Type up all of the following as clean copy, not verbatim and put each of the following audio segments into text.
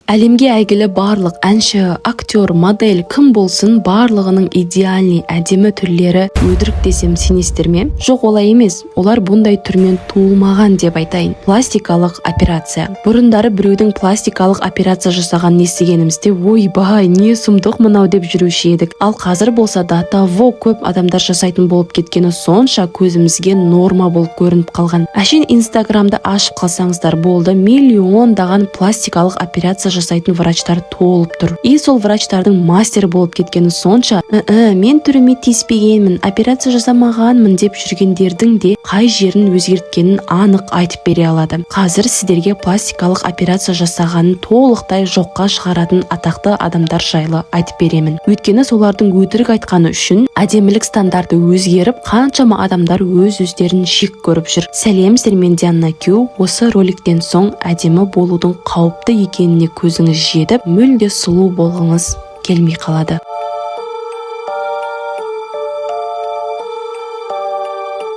Әлемге әйгілі барлық әнші, актер, модель кім болсын, барлығының идеальный әдемі түрлері өтірік десем сенесіздер ме? Жоқ, олай емес. Олар бұндай түрмен туылмаған деп айтайын. Пластикалық операция. Бұрындары біреудің пластикалық операция жасаған естігенімізде, ойбай, не сұмдық мынау деп жүруші едік. Ал қазір болса да того көп адамдар жасайтын болып кеткені сонша көзімізге норма болып көрініп қалған. Әшейін Инстаграмды ашып қалсаңыздар болды, миллиондаған пластикалық операция жасайтын врачтар толып тұр. И сол врачтардың мастер болып кеткені сонша, мен түріме тиіспегенмін, операция жасамағанмын деп жүргендердің де қай жерін өзгерткенін анық айтып бере алады. Қазір сіздерге пластикалық операция жасағанын толықтай жоққа шығаратын атақты адамдар жайлы айтып беремін. Өйткені солардың өтірік айтқаны үшін әдемілік стандарты өзгеріп, қаншама адамдар өз-өздерін шек көріп жүр. Сәлем, мен Диана Кю. Осы роликтен соң әдемі болудың қауіпті екеніне көзіңіз жетіп, мүлде сұлу болғыңыз келмей қалады.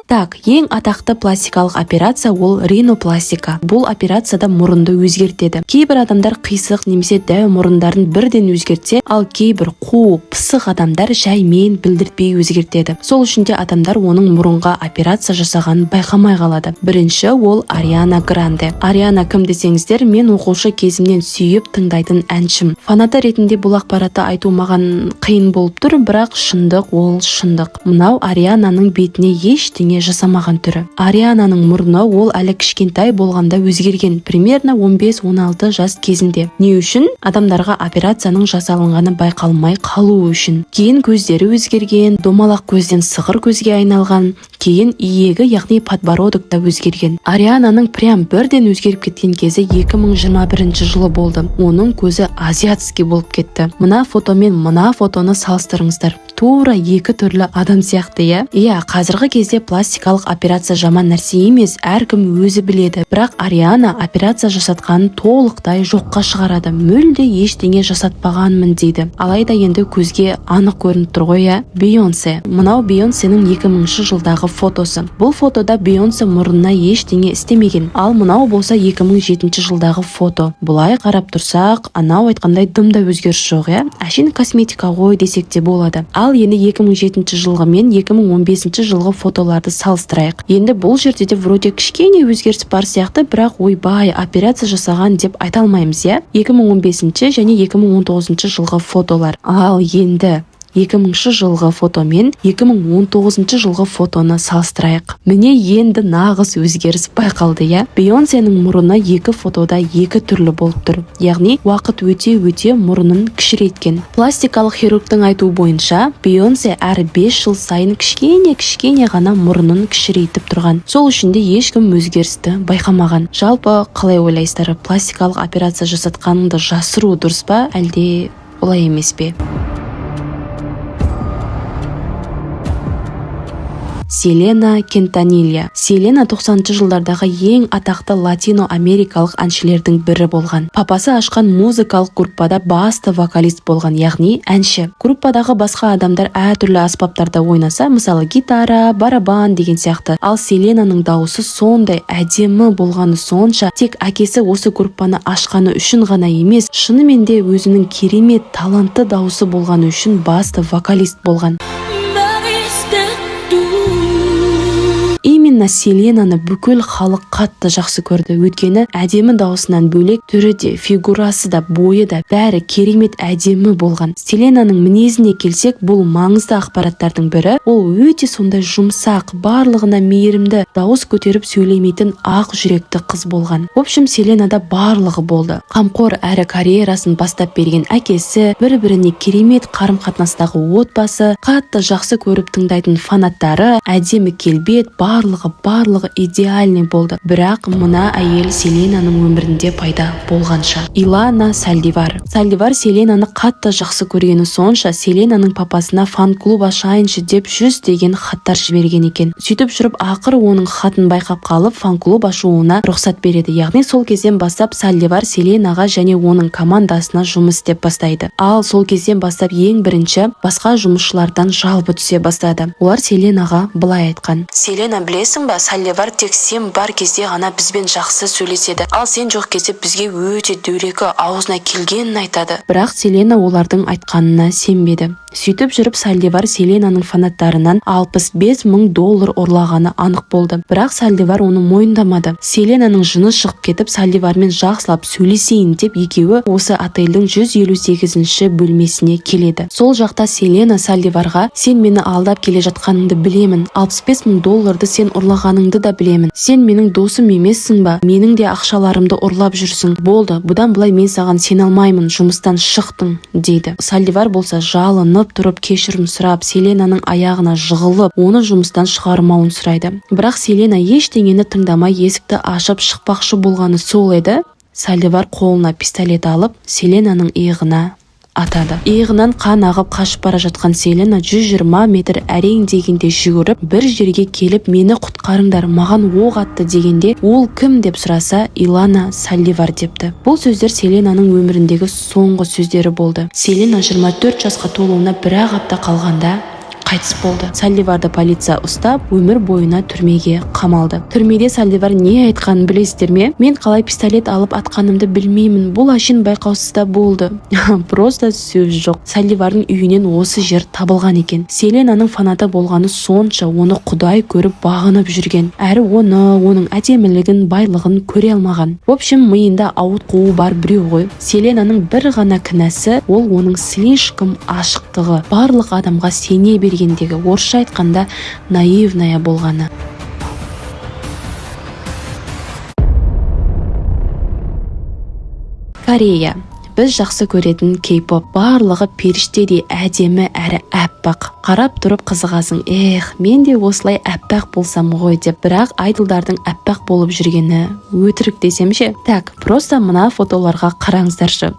Так, ең атақты пластикалық операция ол ринопластика. Бұл операцияда мұрынды өзгертеді. Кейбір адамдар қисық немесе дәу мұрындарын бірден өзгертсе, ал кейбір қу, пысық адамдар жаймен білдіртпей өзгертеді. Сол үшін де адамдар оның мұрынға операция жасағанын байқамай қалады. Бірінші ол Ариана Гранде. Ариана кім десеңіздер, мен оқушы кезімнен сүйіп тыңдайтын әншім. Фанаты ретінде бұл ақпаратты айту маған қиын болып тұр, бірақ шындық ол шындық. Мынау Ариананың бетіне ештеңе жасамаған түрі. Ариананың мұрны ол әлі кішкентай болғанда өзгерген, примерно 15-16 жас кезінде. Не үшін? Адамдарға операцияның жасалынғаны байқалмай қалу үшін. Кейін көздері өзгерген, домалақ көзден сығыр көзге айналған, кейін иегі, яғни подбородок та өзгерген. Ариананың прям бірден өзгеріп кеткен кезі 2021 жылы болды. Оның көзі азиатский болып кетті. Мына фото мен мына фотоны салыстырыңыздар. Тура екі түрлі адам сияқты, иә? Қазіргі кезде пластикалық операция жаман нәрсе емес, әркім өзі біледі. Бірақ Ариана операция жасатқанын толықтай жоққа шығарады. Мүлде ештеңе жасатпағанмын дейді. Алайда енді көзге анық көрініп тұр ғой, Бейонсе. Мынау Бейонсенің 2000 жылдағы фотосы. Бұл фотода Бейонсе мұрнына ештеңе істемеген. Ал мынау болса 2007 жылдағы фото. Бұлай қарап тұрсақ, анау айтқандай дымда өзгеріс жоқ, Әшейін косметика ғой десек те болады. Ал енді 2007 жылғы мен 2015 жылғы фотоларды салыстырайық. Енді бұл жерде де вроде кішкене өзгеріс бар сияқты, бірақ ойбай, операция жасаған деп айта алмаймыз, 2015 және 2019 жылғы фотолар. Ал енді 2000 жылғы фото мен 2019 жылғы фотоны салыстырайық. Міне енді нағыз өзгеріс байқалды, Бейонсенің мұрыны екі фотода екі түрлі болып тұр. Яғни уақыт өте мұрынын кішірейткен. Пластикалық хирургтың айтуы бойынша, Бейонсе әр 5 жыл сайын кішкене ғана мұрынын кішірейтіп тұрған. Сол үшін де ешкім өзгерісті байқамаған. Жалпы қалай ойлайсыздар, пластикалық операция жасатқаныңды жасыру дұрыс па, әлде олай емес пе? Селена Кентанилья. Селена 90 жылдардағы ең атақты латино-америкалық әншілердің бірі болған. Папасы ашқан музыкалық группада басты вокалист болған, яғни әнші. Группадағы басқа адамдар әртүрлі аспаптарда ойнаса, мысалы гитара, барабан деген сияқты. Ал Селенаның дауысы сондай әдемі болғаны сонша, тек әкесі осы группаны ашқаны үшін ғана емес, шынымен де өзінің керемет талантты дауысы болғаны үшін басты вокалист болған. Именно Селенаны бүкіл халық қатты жақсы көрді. Өйткені әдемі даусынан бөлек түрі де, фигурасы да, бойы да бәрі керемет әдемі болған. Селенаның мінезіне келсек, бұл маңызды ақпараттардың бірі. Ол өте сондай жұмсақ, барлығына мейірімді, дауыс көтеріп сөйлемейтін ақ жүректі қыз болған. В общем, Селенада барлығы болды. Қамқор әрі карьерасын бастап берген әкесі, бір-біріне керемет қарым-қатынастағы отбасы, қатты жақсы көріп тыңдайтын фанаттары, әдемі келбет, барлығы идеальный болды. Бірақ мына әйел Селенаның өмірінде пайда болғанша. Илана Сальдивар. Сальдивар Селенаны қатты жақсы көргені сонша, Селенаның папасына фан-клуб ашайыншы деп 100 деген хаттар жіберген екен. Сөйтіп жүріп, ақыры оның хатын байқап қалып, фан-клуб ашуына рұқсат береді. Яғни сол кезден бастап Сальдивар Селенаға және оның командасына жұмыс істеп бастайды. Ал сол кезден бастап ең бірінші басқа жұмысшылардан жалпы түсе бастады. Олар Селенаға былай айтқан: Селена, білесің Білесің ба, Салливар тек сен бар кезде ғана бізбен жақсы сөйлеседі, ал сен жоқ кезде бізге өте дөрекі, аузына келгенін айтады. Бірақ Селена олардың айтқанына сенбеді. Сөйтіп жүріп Салливар Селенаның фанаттарынан $65 мың ұрлағаны анық болды. Бірақ Салливар оны мойындамады. Селенаның жыны шығып кетіп, Салливармен жақсылап сөйлесейін деп екеуі осы отельдің 158-ші бөлмесіне келеді. Сол жақта Селена Салливарға: сен мені алдап келе жатқаныңды білемін, $65 мың сен ұрлағаныңды да білемін. Сен менің досым емессің ба? Менің де ақшаларымды ұрлап жүрсің. Болды, бұдан былай мен саған сене алмаймын, жұмыстан шықтың, дейді. Салливар болса жалынып тұрып кешірім сұрап, Селенаның аяғына жығылып, оны жұмыстан шығармауын сұрайды. Бірақ Селена ештеңені тыңдамай есікті ашып шықпақшы болғаны сол еді. Салливар қолына пистолет алып, Селенаның иығына атады. Иығынан қан ағып қашып бара жатқан Селена 120 метр әрең дегенде жүгіріп, бір жерге келіп, мені құтқарыңдар, маған оқ атты дегенде, ол кім деп сұраса, Илана Салливар депті. Бұл сөздер Селенаның өміріндегі соңғы сөздері болды. Селена 24 жасқа толуына бір-ақ апта қалғанда қайтыс болды. Салливарды полиция ұстап, өмір бойына түрмеге қамалды. Түрмеде Салливар не айтқанын білесіздер ме? Мен қалай пистолет алып атқанымды білмеймін. Бұл әшейін байқаусызда болды. Просто сөз жоқ. Салливардың үйінен осы жер табылған екен. Селенаның фанаты болғаны сонша оны құдай көріп бағынып жүрген. Әрі оның әдемілігін, байлығын көре алмаған. В общем, миында ауытқуы бар біреу ғой. Селенаның бір ғана кінәсі, ол оның слишком ашықтығы, барлық адамға сене берген, орысша айтқанда наивная болғаны. Корея. Біз жақсы көретін кей-поп, барлығы періштедей әдемі әрі әппақ. Қарап тұрып қызығасың: мен де осылай әппақ болсам ғой деп. Бірақ айдолдардың әппақ болып жүргені өтірік десемше. Так, просто мына фотоларға қараңыздаршы.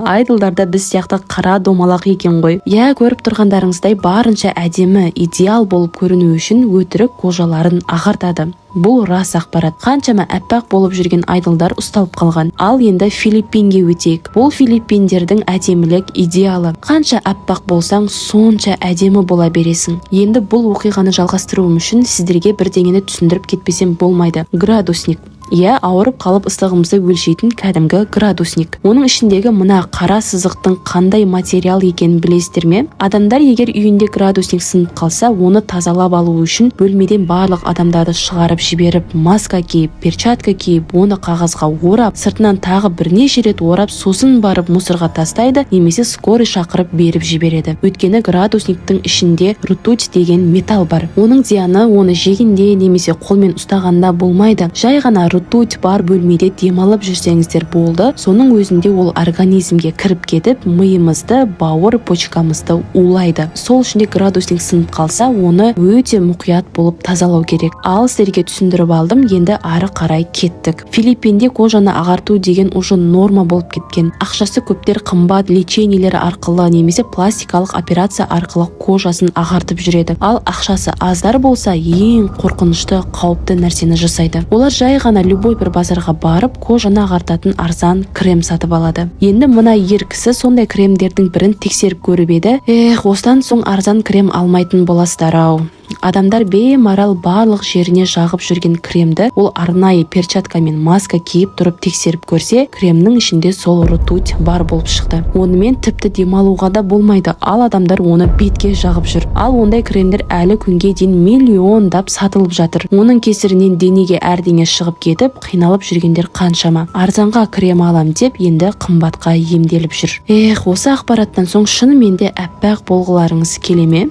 Айдолдарда біз сияқты қара домалақ екен ғой. Көріп тұрғандарыңыздай барынша әдемі, идеал болып көріну үшін өтірік қожаларын ағартады. Бұл рас ақпарат. Қаншама әппақ болып жүрген айдолдар ұсталып қалған. Ал енді Филиппинге өтейік. Бұл филиппиндердің әдемілік идеалы. Қанша әппақ болсаң, сонша әдемі бола бересің. Енді бұл оқиғаны жалғастыруым үшін сіздерге бірдеңені түсіндіріп кетпесем болмайды. Градусник. Ауырып қалып ыстығымызды өлшейтін кәдімгі градусник. Оның ішіндегі мына қара сызықтың қандай материал екенін білесіздер ме? Адамдар егер үйінде градусник сынып қалса, оны тазалап алу үшін бөлмеден барлық адамдарды шығарып жіберіп, маска киіп, перчатка киіп, оны қағазға орап, сыртынан тағы бірнеше рет орап, сосын барып мусорға тастайды, немесе скорый шақырып беріп жібереді. Өйткені градусниктің ішінде ртуть деген металл бар. Оның зияны оны жегенде немесе қолмен ұстағанда болмайды. Жай ғана ртуть бар бөлмеде демалып жүрсеңіздер болды. Соның өзінде ол организмге кіріп кетіп, миымызды, бауыр почкамызды улайды. Сол үшін градусник сынып қалса, оны өте мұқият болып тазалау керек. Ал сіздерге түсіндіріп алдым, енді ары қарай кеттік. Филиппинде кожаны ағарту деген уже норма болып кеткен. Ақшасы көптер қымбат лечениелер арқылы немесе пластикалық операция арқылы кожасын ағартып жүреді. Ал ақшасы аздар болса, ең қорқынышты, қауіпті нәрсені жасайды. Олар жай ғана любой бір базарға барып, кожаны ағартатын арзан крем сатып алады. Енді мына ер кісі сондай кремдердің бірін тексеріп көріп еді. Осыдан соң арзан крем алмайтын боласыздар-ау. Адамдар беймарал барлық жеріне жағып жүрген кремді ол арнайы перчатка мен маска киіп тұрып тексеріп көрсе, кремнің ішінде сол ртуть бар болып шықты. Онымен тіпті демалуға да болмайды, ал адамдар оны бетке жағып жүр. Ал ондай кремдер әлі күнге дейін миллиондап сатылып жатыр. Оның кесірінен денеге әрдеңе шығып кетіп, қиналып жүргендер қаншама. Арзанға крем алам деп, енді қымбатқа емделіп жүр. Осы ақпараттан соң шынымен де әппақ болғыларыңыз келе ме?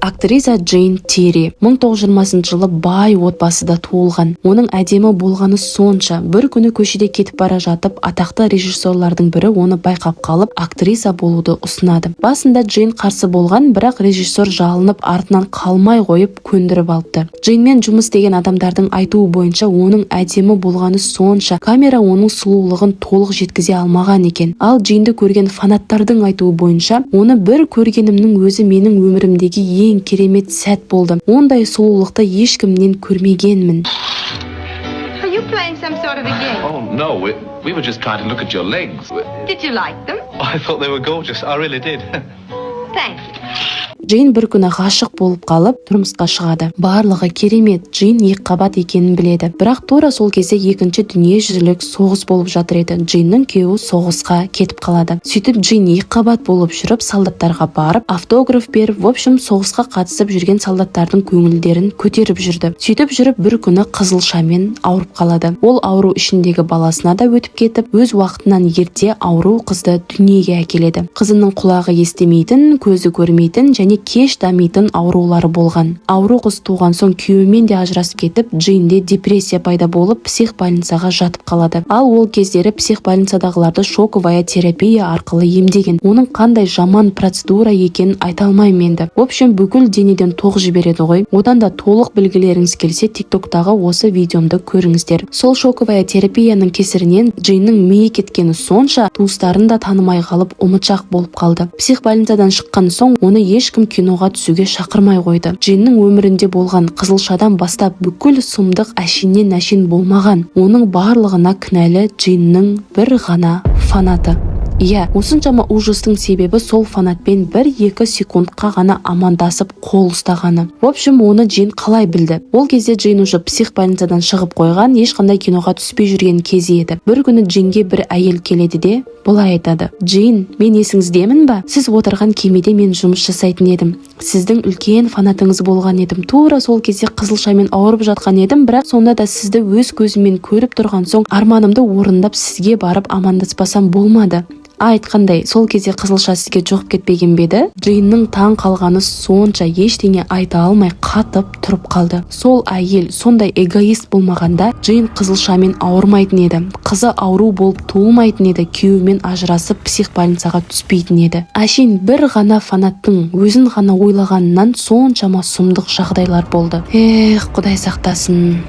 Актриса Джейн Терри 1920 жылы бай отбасыда туылған. Оның әдемі болғаны сонша, бір күні көшеде кетіп бара жатып, атақты режиссерлардың бірі оны байқап қалып, актриса болуды ұсынады. Басында Джейн қарсы болған, бірақ режиссер жалынып, артынан қалмай қойып көндіріп алыпты. Джейнмен жұмыс деген адамдардың айтуы бойынша, оның әдемі болғаны сонша, камера оның сұлулығын толық жеткізе алмаған екен. Ал Джейнді көрген фанаттардың айтуы бойынша, оны бір көргенімнің өзі менің өмірімдегі ең керемет сәт болды. Ондай сұлулықты ешкімнен көрмегенмін. Are you playing some sort of a game? Oh, no. We were just trying to look at your legs. Did you like them? I thought they were gorgeous. I really did. Thank you. Джейн бір күні ғашық болып қалып тұрмысқа шығады. Барлығы керемет, Джейн екіқабат екенін біледі. Бірақ тура сол кезде екінші дүниежүзілік соғыс болып жатыр еді. Джейннің күйеуі соғысқа кетіп қалады. Сөйтіп Джейн екіқабат болып жүріп, солдаттарға барып, автограф беріп, в общем, соғысқа қатысып жүрген солдаттардың көңілдерін көтеріп жүрді. Сөйтіп жүріп бір күні қызылшамен ауырып қалады. Ол ауру ішіндегі баласына да өтіп кетіп, өз уақытынан ерте ауру қызды дүниеге әкеледі. Қызының құлағы естімейтін, көзі көрмейтін және кеш дамитын аурулары болған. Ауру қыз туған соң күйеуімен де ажырасып кетіп, Джейнде депрессия пайда болып, психбольницаға жатып қалады. Ал ол кездері психбольницадағыларды шоковая терапия арқылы емдеген. Оның қандай жаман процедура екенін айта алмаймын енді. В общем, бүкіл денеден тоқ жібереді ғой. Одан да толық білгілеріңіз келсе, TikToktағы осы видеомды көріңіздер. Сол шоковая терапияның кесірінен Джейннің миы кеткені сонша, туыстарын да танымай қалып, ұмытшақ болып қалды. Психбольницадан шыққан соң оны ешкім киноға түсуге шақырмай қойды. Джейннің өмірінде болған қызылшадан бастап бүкіл сұмдық әшиннен әшин болмаған. Оның барлығына кінәлі Джейннің бір ғана фанаты. Иә, осыншама ужастың себебі сол фанатпен 1-2 секундқа ғана амандасып қол ұстағаны. В общем, оны Джейн қалай білді? Ол кезде Джейн уже психбольницадан шығып қойған, ешқандай киноға түспей жүрген кезі еді. Бір күні Джейнге бір әйел келеді де былай айтады: Джейн, мен есіңіздемін ба? Сіз отырған кемеде мен жұмыс жасайтын едім. Сіздің үлкен фанатыңыз болған едім. Тура сол кезде қызылшамен ауырып жатқан едім, бірақ сонда да сізді өз көзіммен көріп тұрған соң арманымды орындап сізге барып амандаспасам болмады. Айтқандай, сол кезде қызылша сізге жоғып кетпеген беді? Джейннің таң қалғаны сонша, ештеңе айта алмай қатып тұрып қалды. Сол әйел сондай эгоист болмағанда, Джейн қызылшамен ауырмайтын еді. Қызы ауру болып туылмайтын еді, күйеуімен ажырасып психбольницаға түспейтін еді. Әшейін бір ғана фанаттың өзін ғана ойлағанынан соншама сұмдық жағдайлар болды. Құдай сақтасын.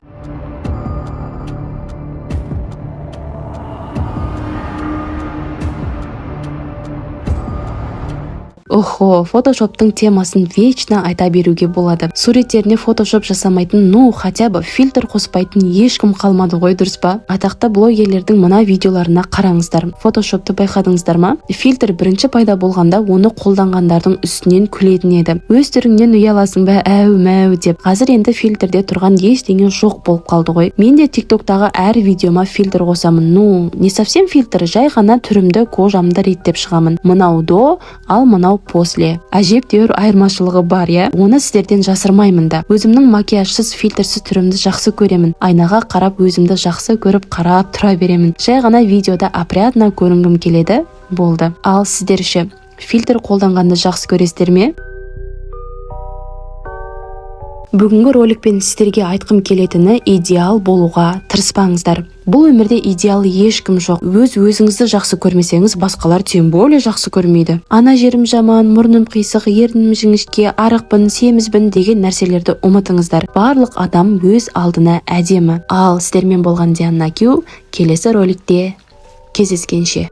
Охо, фотошоптың темасын вечно айта беруге болады. Суреттеріне фотошоп жасамайтын, хотя бы фильтр қоспайтын ешкім қалмады ғой, дұрыс па? Атақты блогерлердің мына видеоларына қараңыздар. Фотошопты байқадыңыздар ма? Фильтр бірінші пайда болғанда оны қолданғандардың үстінен күлетін еді. Өз түріңнен ұяласың ба, әу деп. Қазір енді фильтрде тұрған ештеңе жоқ болып қалды ғой. Мен де TikToktағы әр видеома фильтр қосамын. Не совсем фильтр, жай ғана түрімді, кожамды реттеп шығамын. Мынау до, ал мынау после. Әжептәуір айырмашылығы бар, я. Оны сіздерден жасырмаймын да. Өзімнің макияжсыз, фильтрсіз түрімді жақсы көремін. Айнаға қарап өзімді жақсы көріп қарап тұра беремін. Жай ғана видеода опрятно көрінгім келеді, болды. Ал сіздер ше, фильтр қолданғанды жақсы көресіздер ме? Бүгінгі роликпен сіздерге айтқым келетіні идеал болуға тырыспаңыздар. Бұл өмірде идеал ешкім жоқ. Өзіңізді жақсы көрмесеңіз, басқалар тем более жақсы көрмейді. Ана жерім жаман, мұрным қисық, ернім жіңішке, арықпын, семізбін деген нәрселерді ұмытыңыздар. Барлық адам өз алдына әдемі. Ал сіздермен болған Диана Кю, келесі роликте кездескенше.